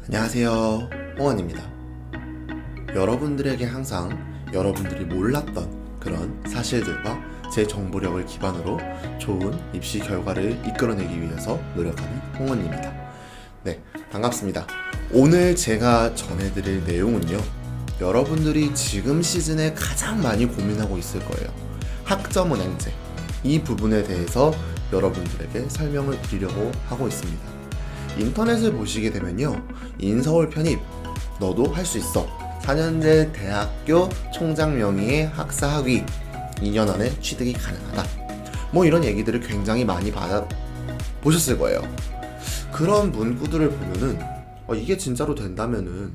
안녕하세요, 홍원입니다. 여러분들에게 항상 여러분들이 몰랐던 그런 사실들과 제 정보력을 기반으로 좋은 입시 결과를 이끌어내기 위해서 노력하는 홍원입니다. 네, 반갑습니다. 오늘 제가 전해드릴 내용은요, 여러분들이 지금 시즌에 가장 많이 고민하고 있을 거예요. 학점은행제, 이 부분에 대해서 여러분들에게 설명을 드리려고 하고 있습니다. 인터넷을 보시게 되면요, 인서울 편입 너도 할 수 있어, 4년제 대학교 총장 명의의 학사학위 2년 안에 취득이 가능하다, 뭐 이런 얘기들을 굉장히 많이 보셨을 거예요. 그런 문구들을 보면은 이게 진짜로 된다면은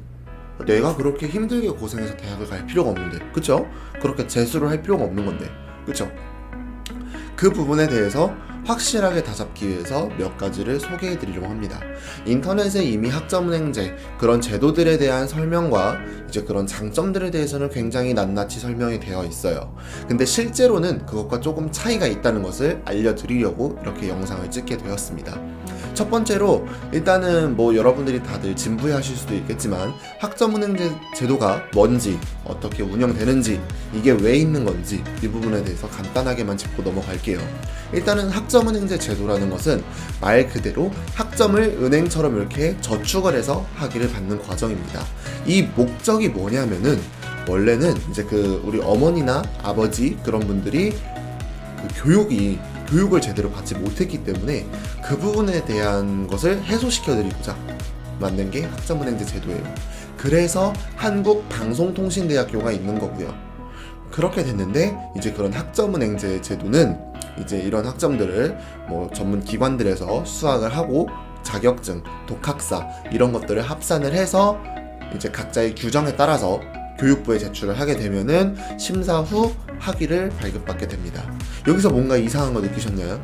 내가 그렇게 힘들게 고생해서 대학을 갈 필요가 없는데, 그쵸? 그렇게 재수를 할 필요가 없는 건데, 그쵸? 그 부분에 대해서 확실하게 다잡기 위해서 몇 가지를 소개해 드리려고 합니다. 인터넷에 이미 학점은행제, 그런 제도들에 대한 설명과 이제 그런 장점들에 대해서는 굉장히 낱낱이 설명이 되어 있어요. 근데 실제로는 그것과 조금 차이가 있다는 것을 알려드리려고 이렇게 영상을 찍게 되었습니다. 첫 번째로, 일단은 뭐 여러분들이 다들 진부해 하실 수도 있겠지만 학점은행제 제도가 뭔지, 어떻게 운영되는지, 이게 왜 있는 건지, 이 부분에 대해서 간단하게만 짚고 넘어갈게요. 일단은 학점은행제 제도라는 것은 말 그대로 학점을 은행처럼 이렇게 저축을 해서 학위를 받는 과정입니다. 이 목적이 뭐냐면은, 원래는 이제 우리 어머니나 아버지 그런 분들이 교육을 제대로 받지 못했기 때문에 그 부분에 대한 것을 해소시켜드리고자 만든 게 학점은행제 제도예요. 그래서 한국방송통신대학교가 있는 거고요. 그렇게 됐는데, 이제 그런 학점은행제 제도는 이제 이런 학점들을 뭐 전문 기관들에서 수학을 하고 자격증, 독학사 이런 것들을 합산을 해서 이제 각자의 규정에 따라서 교육부에 제출을 하게 되면은 심사 후 학위를 발급받게 됩니다. 여기서 뭔가 이상한 거 느끼셨나요?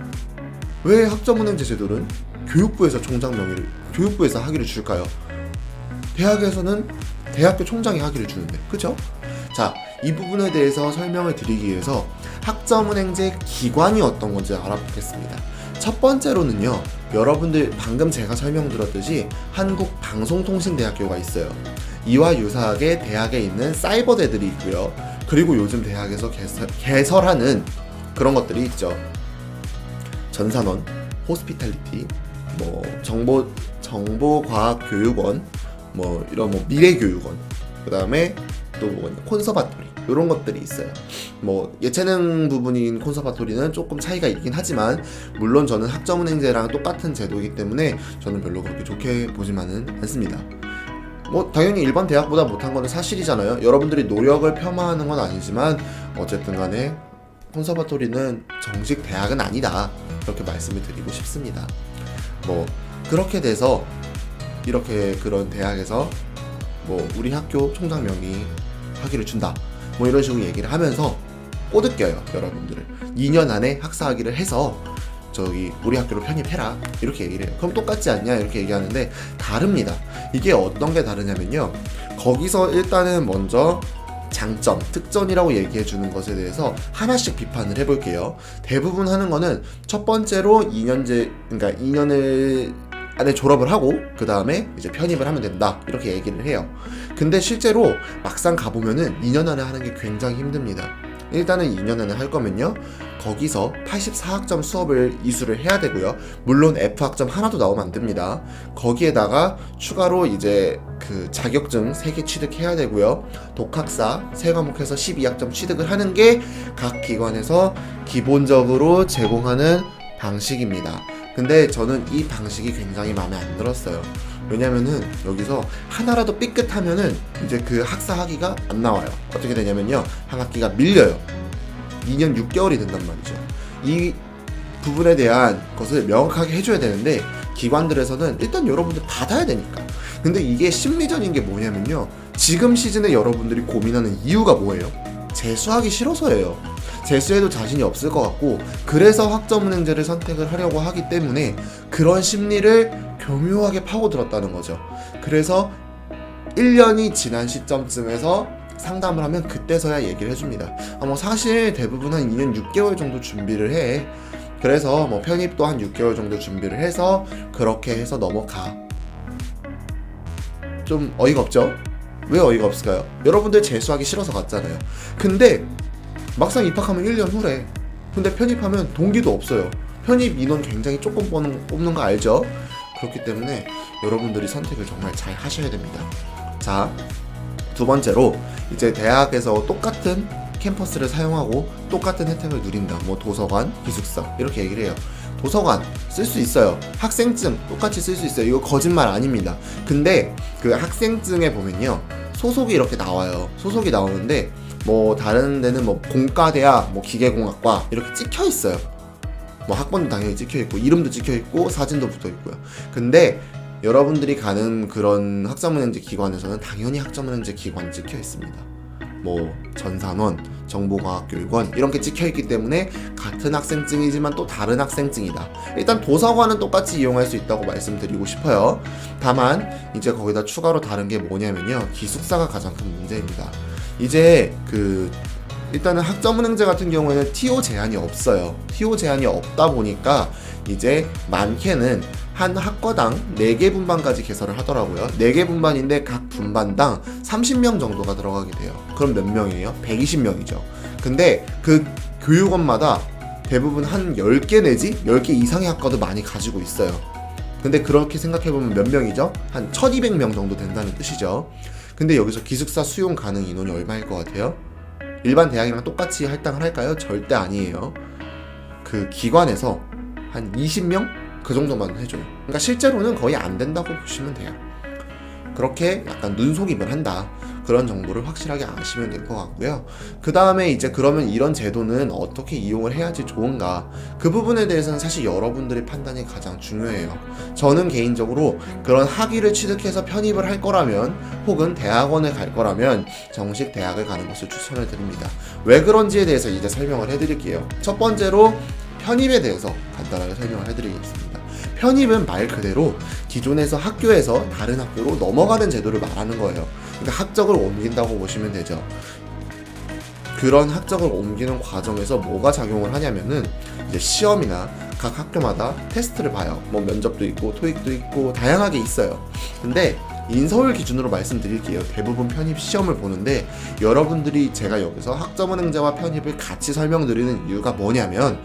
왜 학점은행제 제도는 교육부에서 교육부에서 학위를 줄까요? 대학에서는 대학교 총장이 학위를 주는데, 그쵸? 자, 이 부분에 대해서 설명을 드리기 위해서 학점은행제 기관이 어떤 건지 알아보겠습니다. 첫 번째로는요, 여러분들 방금 제가 설명드렸듯이 한국방송통신대학교가 있어요. 이와 유사하게 대학에 있는 사이버대들이 있고요. 그리고 요즘 대학에서 개설하는 그런 것들이 있죠. 전산원, 호스피탈리티, 뭐 정보과학교육원, 뭐 이런 미래교육원, 그 다음에 또 콘서바토리, 이런 것들이 있어요. 뭐 예체능 부분인 콘서바토리는 조금 차이가 있긴 하지만, 물론 저는 학점은행제랑 똑같은 제도이기 때문에 저는 별로 그렇게 좋게 보지만은 않습니다. 뭐 당연히 일반 대학보다 못한 거는 사실이잖아요. 여러분들이 노력을 폄하하는 건 아니지만 어쨌든 간에 콘서바토리는 정식 대학은 아니다, 그렇게 말씀을 드리고 싶습니다. 뭐 그렇게 돼서 이렇게 그런 대학에서 뭐 우리 학교 총장 명의 학위를 준다, 뭐 이런 식으로 얘기를 하면서 꼬드겨요, 여러분들을. 2년 안에 학사학위를 해서 우리 학교로 편입해라, 이렇게 얘기를 해요. 그럼 똑같지 않냐, 이렇게 얘기하는데 다릅니다. 이게 어떤 게 다르냐면요, 거기서 일단은 먼저 장점, 특전이라고 얘기해 주는 것에 대해서 하나씩 비판을 해볼게요. 대부분 하는 거는 첫 번째로 2년을 안에 졸업을 하고 그 다음에 이제 편입을 하면 된다, 이렇게 얘기를 해요. 근데 실제로 막상 가보면은 2년 안에 하는 게 굉장히 힘듭니다. 일단은 2년 안에 할 거면요, 거기서 84학점 수업을 이수를 해야 되고요. 물론 F학점 하나도 나오면 안 됩니다. 거기에다가 추가로 이제 자격증 3개 취득해야 되고요. 독학사 3과목에서 12학점 취득을 하는 게 각 기관에서 기본적으로 제공하는 방식입니다. 근데 저는 이 방식이 굉장히 마음에 안 들었어요. 왜냐면은 여기서 하나라도 삐끗하면은 이제 학사 학위가 안 나와요. 어떻게 되냐면요, 한 학기가 밀려요. 2년 6개월이 된단 말이죠. 이 부분에 대한 것을 명확하게 해줘야 되는데, 기관들에서는 일단 여러분들 받아야 되니까. 근데 이게 심리전인 게 뭐냐면요, 지금 시즌에 여러분들이 고민하는 이유가 뭐예요? 재수하기 싫어서예요. 재수해도 자신이 없을 것 같고, 그래서 학점은행제를 선택을 하려고 하기 때문에 그런 심리를 교묘하게 파고들었다는 거죠. 그래서 1년이 지난 시점쯤에서 상담을 하면 그때서야 얘기를 해줍니다. 뭐 사실 대부분 한 2년 6개월 정도 준비를 해. 그래서 뭐 편입도 한 6개월 정도 준비를 해서 그렇게 해서 넘어가. 좀 어이가 없죠? 왜 어이가 없을까요? 여러분들 재수하기 싫어서 갔잖아요. 근데 막상 입학하면 1년 후래. 근데 편입하면 동기도 없어요. 편입 인원 굉장히 조금 뽑는 거 알죠? 그렇기 때문에 여러분들이 선택을 정말 잘 하셔야 됩니다. 자, 두 번째로 이제 대학에서 똑같은 캠퍼스를 사용하고 똑같은 혜택을 누린다. 뭐 도서관, 기숙사 이렇게 얘기를 해요. 도서관 쓸 수 있어요. 학생증 똑같이 쓸 수 있어요. 이거 거짓말 아닙니다. 근데 그 학생증에 보면요, 소속이 이렇게 나와요. 소속이 나오는데 뭐 다른 데는 뭐 공과대학, 뭐 기계공학과 이렇게 찍혀 있어요. 뭐 학번도 당연히 찍혀 있고 이름도 찍혀 있고 사진도 붙어 있고요. 근데 여러분들이 가는 그런 학점은행제 기관에서는 당연히 학점은행제 기관이 찍혀 있습니다. 뭐 전산원, 정보과학교육원 이런 게 찍혀 있기 때문에 같은 학생증이지만 또 다른 학생증이다. 일단 도서관은 똑같이 이용할 수 있다고 말씀드리고 싶어요. 다만 이제 거기다 추가로 다른 게 뭐냐면요, 기숙사가 가장 큰 문제입니다. 이제 일단은 학점은행제 같은 경우에는 TO 제한이 없어요. TO 제한이 없다 보니까 이제 많게는 한 학과당 4개 분반까지 개설을 하더라고요. 4개 분반인데 각 분반당 30명 정도가 들어가게 돼요. 그럼 몇 명이에요? 120명이죠. 근데 그 교육원마다 대부분 한 10개 내지 10개 이상의 학과도 많이 가지고 있어요. 근데 그렇게 생각해보면 몇 명이죠? 한 1200명 정도 된다는 뜻이죠. 근데 여기서 기숙사 수용 가능 인원이 얼마일 것 같아요? 일반 대학이랑 똑같이 할당을 할까요? 절대 아니에요. 그 기관에서 한 20명? 그 정도만 해줘요. 그러니까 실제로는 거의 안 된다고 보시면 돼요. 그렇게 약간 눈속임을 한다. 그런 정보를 확실하게 아시면 될 것 같고요. 그 다음에 이제 그러면 이런 제도는 어떻게 이용을 해야지 좋은가? 그 부분에 대해서는 사실 여러분들의 판단이 가장 중요해요. 저는 개인적으로 그런 학위를 취득해서 편입을 할 거라면 혹은 대학원에 갈 거라면 정식 대학을 가는 것을 추천을 드립니다. 왜 그런지에 대해서 이제 설명을 해드릴게요. 첫 번째로 편입에 대해서 간단하게 설명을 해드리겠습니다. 편입은 말 그대로 기존에서 학교에서 다른 학교로 넘어가는 제도를 말하는 거예요. 그러니까 학적을 옮긴다고 보시면 되죠. 그런 학적을 옮기는 과정에서 뭐가 작용을 하냐면은 이제 시험이나 각 학교마다 테스트를 봐요. 뭐 면접도 있고 토익도 있고 다양하게 있어요. 근데 인서울 기준으로 말씀드릴게요. 대부분 편입 시험을 보는데 여러분들이 제가 여기서 학점은행제와 편입을 같이 설명드리는 이유가 뭐냐면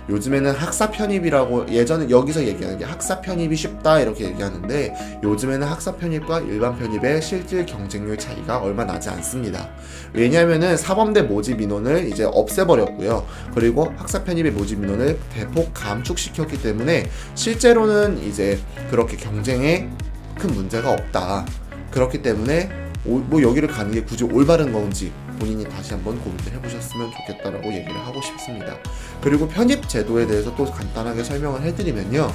요즘에는 학사 편입이라고, 예전에 여기서 얘기하는 게 학사 편입이 쉽다 이렇게 얘기하는데 요즘에는 학사 편입과 일반 편입의 실질 경쟁률 차이가 얼마 나지 않습니다. 왜냐하면은 사범대 모집 인원을 이제 없애버렸고요. 그리고 학사 편입의 모집 인원을 대폭 감축시켰기 때문에 실제로는 이제 그렇게 경쟁에 큰 문제가 없다. 그렇기 때문에 뭐 여기를 가는 게 굳이 올바른 건지 본인이 다시 한번 고민을 해보셨으면 좋겠다라고 얘기를 하고 싶습니다. 그리고 편입 제도에 대해서 또 간단하게 설명을 해드리면요,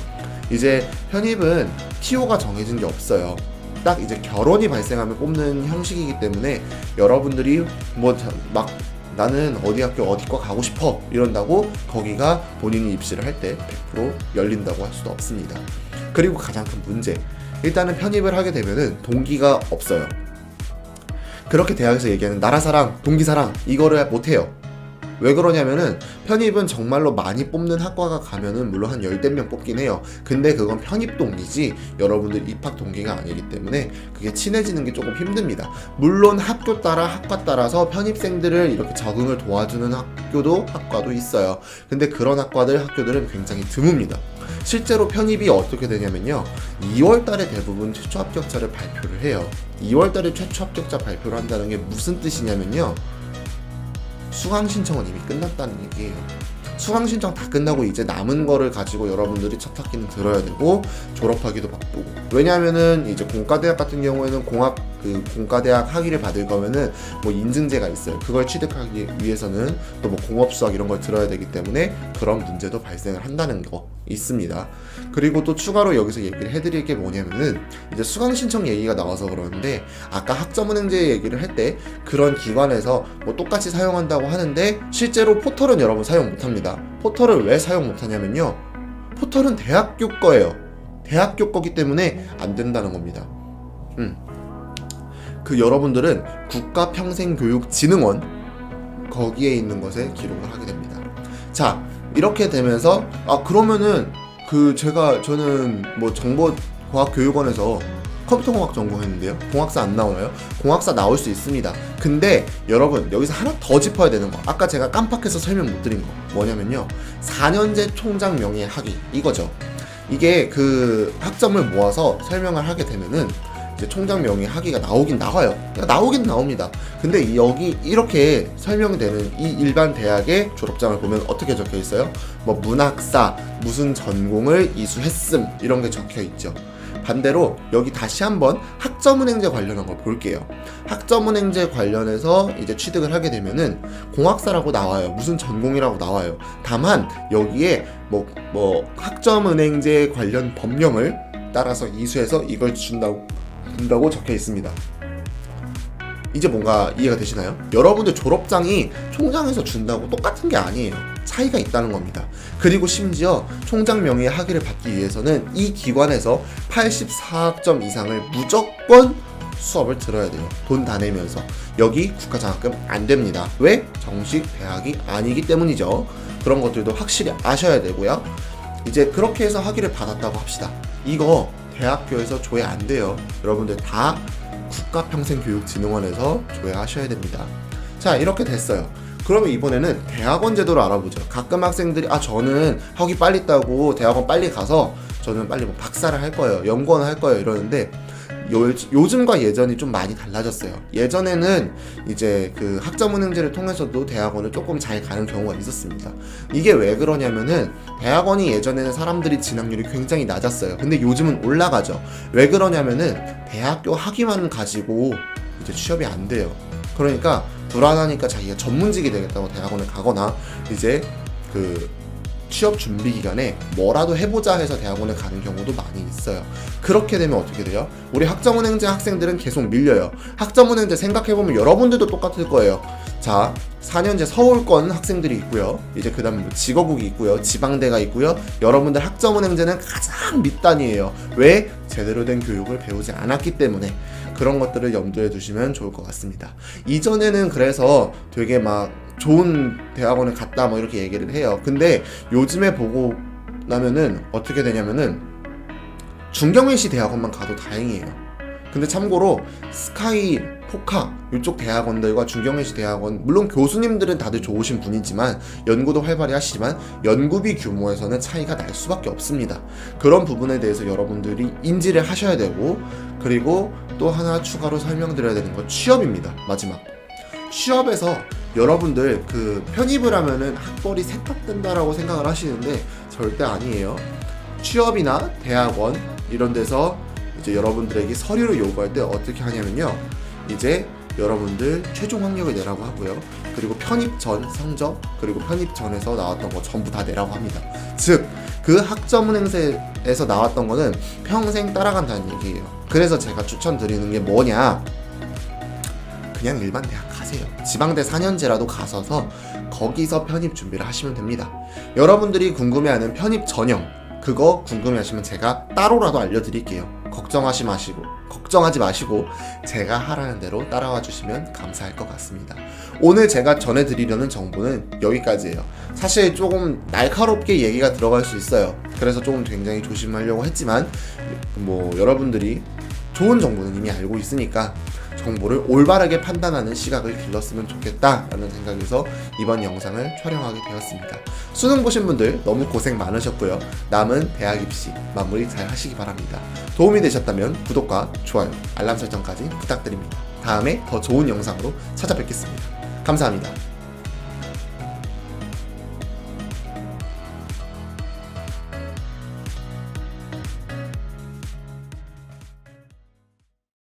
이제 편입은 TO가 정해진 게 없어요. 딱 이제 결혼이 발생하면 뽑는 형식이기 때문에 여러분들이 뭐 막 나는 어디 학교 어디과 가고 싶어 이런다고 거기가 본인이 입시를 할 때 100% 열린다고 할 수도 없습니다. 그리고 가장 큰 문제, 일단은 편입을 하게 되면은 동기가 없어요. 그렇게 대학에서 얘기하는 나라사랑, 동기사랑 이거를 못해요. 왜 그러냐면은 편입은 정말로 많이 뽑는 학과가 가면은 물론 한 10명 뽑긴 해요. 근데 그건 편입 동기지 여러분들 입학 동기가 아니기 때문에 그게 친해지는 게 조금 힘듭니다. 물론 학교 따라 학과 따라서 편입생들을 이렇게 적응을 도와주는 학과도 있어요. 근데 그런 학교들은 굉장히 드뭅니다. 실제로 편입이 어떻게 되냐면요, 2월달에 대부분 최초 합격자를 발표를 해요. 2월달에 최초 합격자 발표를 한다는 게 무슨 뜻이냐면요, 수강 신청은 이미 끝났다는 얘기예요. 수강 신청 다 끝나고 이제 남은 거를 가지고 여러분들이 첫 학기는 들어야 되고 졸업하기도 바쁘고, 왜냐하면은 이제 공과대학 같은 경우에는 공과대학 학위를 받을 거면은 뭐 인증제가 있어요. 그걸 취득하기 위해서는 또 뭐 공업수학 이런 걸 들어야 되기 때문에 그런 문제도 발생을 한다는 거 있습니다. 그리고 또 추가로 여기서 얘기를 해드릴 게 뭐냐면은 이제 수강 신청 얘기가 나와서 그러는데 아까 학점은행제 얘기를 할 때 그런 기관에서 뭐 똑같이 사용한다고 하는데 실제로 포털은 여러분 사용 못합니다. 포털을 왜 사용 못하냐면요, 포털은 대학교 거예요. 대학교 거기 때문에 안 된다는 겁니다. 그 여러분들은 국가평생교육진흥원 거기에 있는 것에 기록을 하게 됩니다. 자, 이렇게 되면서 그러면은 저는 뭐 정보과학교육원에서 컴퓨터공학 전공했는데요. 공학사 안 나와요? 공학사 나올 수 있습니다. 근데 여러분 여기서 하나 더 짚어야 되는 거, 아까 제가 깜빡해서 설명 못 드린 거 뭐냐면요, 4년제 총장 명예 학위 이거죠. 이게 그 학점을 모아서 설명을 하게 되면은 이제 총장 명예 학위가 나오긴 나와요. 나오긴 나옵니다. 근데 여기 이렇게 설명이 되는 이 일반 대학의 졸업장을 보면 어떻게 적혀 있어요? 뭐 문학사, 무슨 전공을 이수했음, 이런 게 적혀 있죠. 반대로 여기 다시 한번 학점은행제 관련한 걸 볼게요. 학점은행제 관련해서 이제 취득을 하게 되면은 공학사라고 나와요. 무슨 전공이라고 나와요. 다만 여기에 뭐 학점은행제 관련 법령을 따라서 이수해서 이걸 준다고 적혀 있습니다. 이제 뭔가 이해가 되시나요? 여러분들 졸업장이 총장에서 준다고 똑같은 게 아니에요. 차이가 있다는 겁니다. 그리고 심지어 총장 명예 학위를 받기 위해서는 이 기관에서 84학점 이상을 무조건 수업을 들어야 돼요. 돈 다 내면서. 여기 국가장학금 안 됩니다. 왜? 정식 대학이 아니기 때문이죠. 그런 것들도 확실히 아셔야 되고요. 이제 그렇게 해서 학위를 받았다고 합시다. 이거 대학교에서 조회 안 돼요. 여러분들 다 국가평생교육진흥원에서 조회하셔야 됩니다. 자, 이렇게 됐어요. 그러면 이번에는 대학원 제도를 알아보죠. 가끔 학생들이 저는 학위 빨리 따고 대학원 빨리 가서 저는 빨리 뭐 박사를 할 거예요, 연구원을 할 거예요 이러는데, 요즘과 예전이 좀 많이 달라졌어요. 예전에는 이제 그 학점은행제를 통해서도 대학원을 조금 잘 가는 경우가 있었습니다. 이게 왜 그러냐면은 대학원이 예전에는 사람들이 진학률이 굉장히 낮았어요. 근데 요즘은 올라가죠. 왜 그러냐면은 대학교 학위만 가지고 이제 취업이 안 돼요. 그러니까 불안하니까 자기가 전문직이 되겠다고 대학원을 가거나 이제 그 취업 준비 기간에 뭐라도 해보자 해서 대학원에 가는 경우도 많이 있어요. 그렇게 되면 어떻게 돼요? 우리 학점은행제 학생들은 계속 밀려요. 학점은행제 생각해보면 여러분들도 똑같을 거예요. 자, 4년제 서울권 학생들이 있고요. 이제 그 다음에 직어국이 있고요. 지방대가 있고요. 여러분들 학점은행제는 가장 밑단이에요. 왜? 제대로 된 교육을 배우지 않았기 때문에. 그런 것들을 염두에 두시면 좋을 것 같습니다. 이전에는 그래서 되게 막 좋은 대학원을 갔다 뭐 이렇게 얘기를 해요. 근데 요즘에 보고 나면은 어떻게 되냐면은 중경외시 대학원만 가도 다행이에요. 근데 참고로 스카이, 포카 이쪽 대학원들과 중경외시 대학원, 물론 교수님들은 다들 좋으신 분이지만 연구도 활발히 하시지만 연구비 규모에서는 차이가 날 수밖에 없습니다. 그런 부분에 대해서 여러분들이 인지를 하셔야 되고, 그리고 또 하나 추가로 설명드려야 되는 건 취업입니다. 마지막, 취업에서 여러분들 그 편입을 하면은 학벌이 세탁된다라고 생각을 하시는데 절대 아니에요. 취업이나 대학원 이런 데서 이제 여러분들에게 서류를 요구할 때 어떻게 하냐면요, 이제 여러분들 최종 학력을 내라고 하고요. 그리고 편입 전 성적, 그리고 편입 전에서 나왔던 거 전부 다 내라고 합니다. 즉, 그 학점은행제에서 나왔던 거는 평생 따라간다는 얘기예요. 그래서 제가 추천드리는 게 뭐냐, 그냥 일반 대학 가세요. 지방대 4년제라도 가셔서 거기서 편입 준비를 하시면 됩니다. 여러분들이 궁금해하는 편입 전형, 그거 궁금해하시면 제가 따로라도 알려드릴게요. 걱정하지 마시고 제가 하라는 대로 따라와 주시면 감사할 것 같습니다. 오늘 제가 전해드리려는 정보는 여기까지예요. 사실 조금 날카롭게 얘기가 들어갈 수 있어요. 그래서 조금 굉장히 조심하려고 했지만 뭐 여러분들이 좋은 정보는 이미 알고 있으니까 정보를 올바르게 판단하는 시각을 길렀으면 좋겠다라는 생각에서 이번 영상을 촬영하게 되었습니다. 수능 보신 분들 너무 고생 많으셨고요. 남은 대학 입시 마무리 잘 하시기 바랍니다. 도움이 되셨다면 구독과 좋아요, 알람 설정까지 부탁드립니다. 다음에 더 좋은 영상으로 찾아뵙겠습니다. 감사합니다.